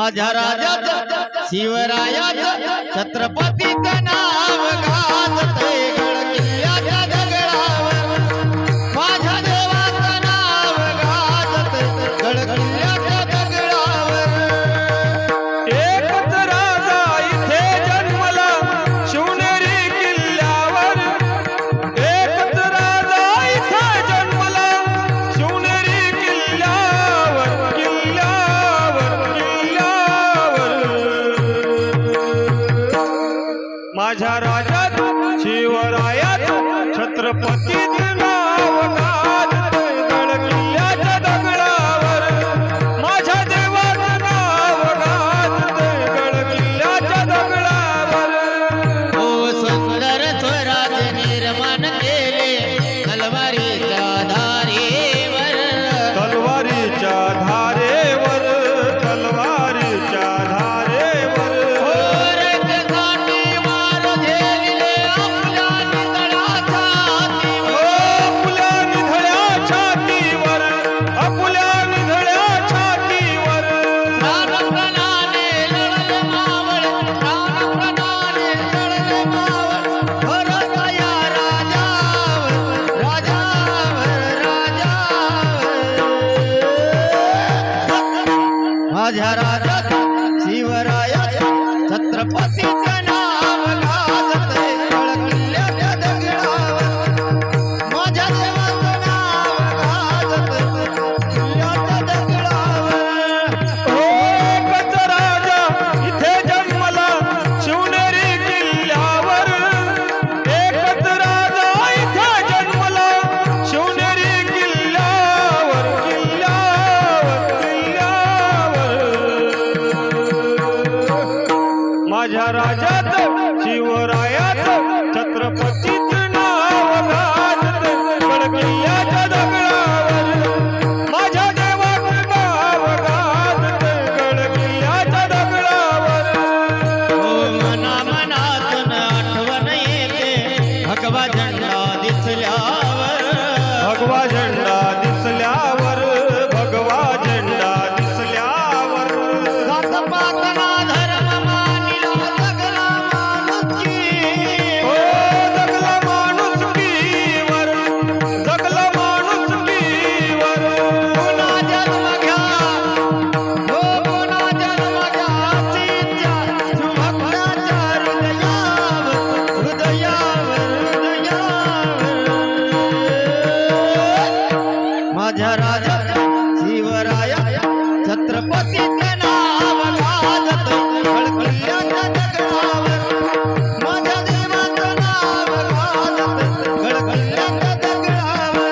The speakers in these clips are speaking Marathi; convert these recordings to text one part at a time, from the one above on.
माझ्या राजाचं शिवरायाचं छत्रपतीचं नाव गाजते गडकिल्ल्याच्या दगडावर माझ्या देवाचं नाव गाजते गडकिल्ल्याच्या दगडावर एकच राजा इथे जन्मला शिवनेरी किल्ल्यावर एकच राजा इथे जन्मला शिवनेरी किल्ल्यावर माझ्या राजात शिवरायात छत्रपतीचं नाव गाजते गडकिल्ल्याच्या दगडावर माझ्या देवाचं नाव गाजते गडकिल्ल्याच्या दगडावर ओ सुंदर स्वराज निर्माण केले तलवारीच्या धारेवर तलवारीच्या धारेवर तलवारीच्या धारेवर माझ्या राजात शिवरायात छत्रपतीचं नाव गाजते गडकिल्ल्याच्या दगडावर माझ्या देवाचं नाव गाजते गडकिल्ल्याच्या दगडावर एकच राजा इथे जन्मला शिवनेरी किल्ल्यावर एकच राजा इथे जन्मला शिवनेरी किल्ल्यावर माझ्या राजात शिवरायात छत्रपतीचं नाव गाजते गडकिल्ल्याच्या दगडावर माझ्या देवाचं नाव गाजते गडकिल्ल्याच्या दगडावर मना मनातून आठवण येते भगवा झेंडा दिसल्यावर भगवा झेंडा दिसल्यावर भगवा झेंडा दिसल्यावर जातपातना धर्म मानिला जगला माणुसकी ओ जगला माणुसकीवर जगला माणुसकीवर पुन्हा जन्म घ्या हो पुन्हा जन्म घ्या सीच्या सुभक्ताच्या हृदयावर माझ्या राजा शिवराया छत्रपतीचं नाव गाजते गडकिल्ल्याच्या दगडावर माझ्या देवाचं नाव गाजते गडकिल्ल्याच्या दगडावर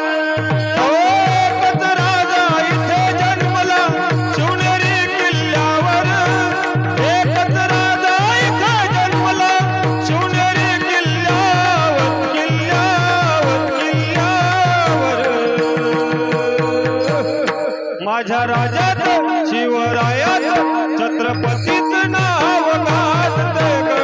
एकच राजा इथे जन्मला शिवनेरी किल्ल्यावर एकच राजा इथे जन्मला शिवनेरी किल्ल्यावर माझ्या राजात शिवरायात छत्रपतीचं नाव गाजते